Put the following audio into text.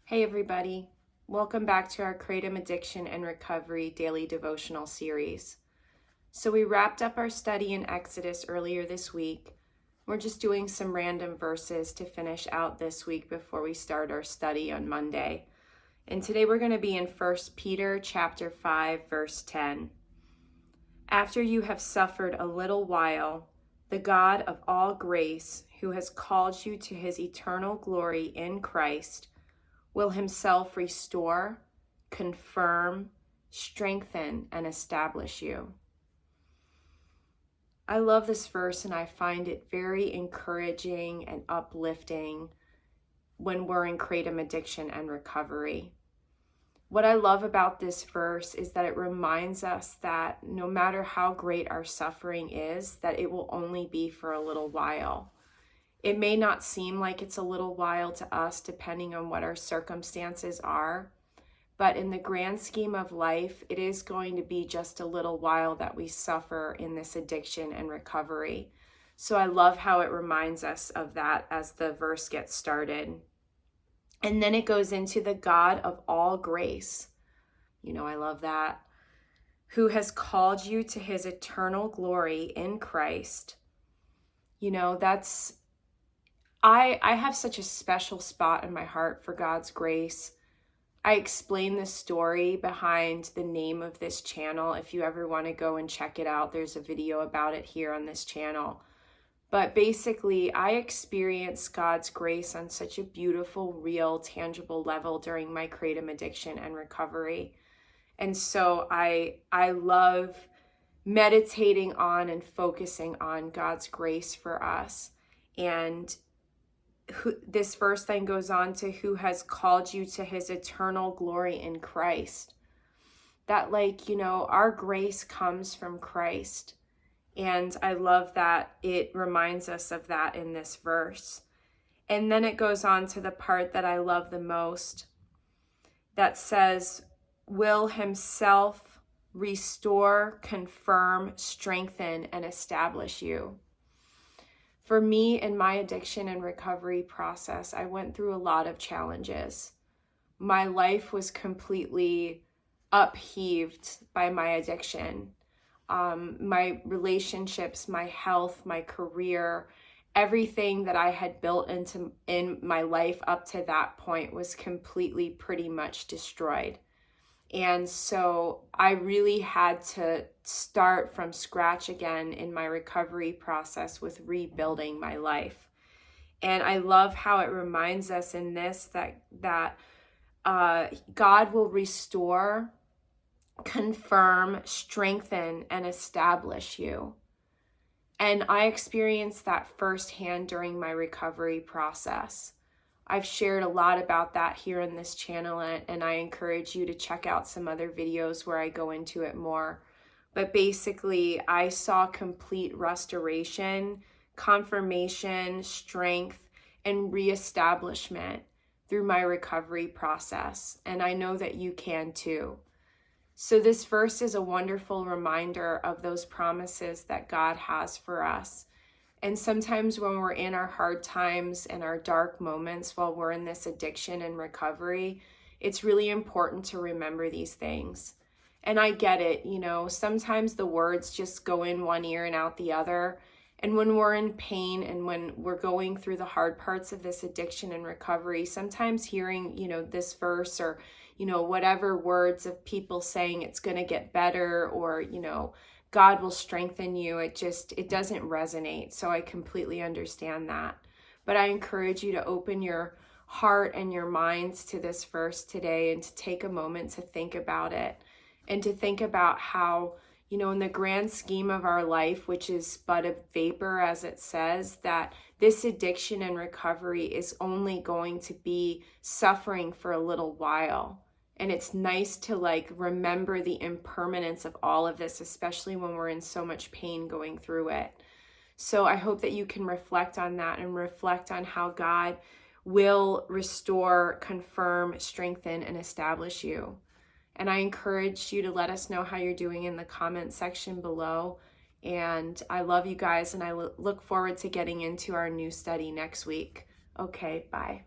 Hey everybody, welcome back to our Kratom Addiction and Recovery Daily Devotional series. So we wrapped up our study in Exodus earlier this week. We're just doing some random verses to finish out this week before we start our study on Monday. And today we're going to be in 1 Peter chapter 5, verse 10. After you have suffered a little while, the God of all grace, who has called you to his eternal glory in Christ, will himself restore, confirm, strengthen, and establish you. I love this verse and I find it very encouraging and uplifting when we're in kratom addiction and recovery. What I love about this verse is that it reminds us that no matter how great our suffering is, that it will only be for a little while. It may not seem like it's a little while to us, depending on what our circumstances are, but in the grand scheme of life, it is going to be just a little while that we suffer in this addiction and recovery. So I love how it reminds us of that as the verse gets started. And then it goes into the God of all grace. I love that. Who has called you to his eternal glory in Christ. I have such a special spot in my heart for God's grace. I explain the story behind the name of this channel. If you ever want to go and check it out, there's a video about it here on this channel. But basically, I experienced God's grace on such a beautiful, real, tangible level during my kratom addiction and recovery. And so I love meditating on and focusing on God's grace for us. And this verse then goes on to who has called you to his eternal glory in Christ. That our grace comes from Christ. And I love that it reminds us of that in this verse. And then it goes on to the part that I love the most that says, will himself restore, confirm, strengthen, and establish you. For me, in my addiction and recovery process, I went through a lot of challenges. My life was completely upheaved by my addiction. My relationships, my health, my career, everything that I had built in my life up to that point was completely pretty much destroyed. And so I really had to start from scratch again in my recovery process with rebuilding my life. And I love how it reminds us in this that God will restore, confirm, strengthen, and establish you. And I experienced that firsthand during my recovery process. I've shared a lot about that here in this channel, and I encourage you to check out some other videos where I go into it more. But basically, I saw complete restoration, confirmation, strength, and reestablishment through my recovery process. And I know that you can too. So this verse is a wonderful reminder of those promises that God has for us. And sometimes when we're in our hard times and our dark moments while we're in this addiction and recovery, it's really important to remember these things. And I get it, sometimes the words just go in one ear and out the other. And when we're in pain and when we're going through the hard parts of this addiction and recovery, sometimes hearing, this verse or, whatever words of people saying it's going to get better or, God will strengthen you. It doesn't resonate. So I completely understand that. But I encourage you to open your heart and your minds to this verse today and to take a moment to think about it and to think about how, in the grand scheme of our life, which is but a vapor, as it says, that this addiction and recovery is only going to be suffering for a little while. And it's nice to remember the impermanence of all of this, especially when we're in so much pain going through it. So I hope that you can reflect on that and reflect on how God will restore, confirm, strengthen, and establish you. And I encourage you to let us know how you're doing in the comment section below. And I love you guys, and I look forward to getting into our new study next week. Okay, bye.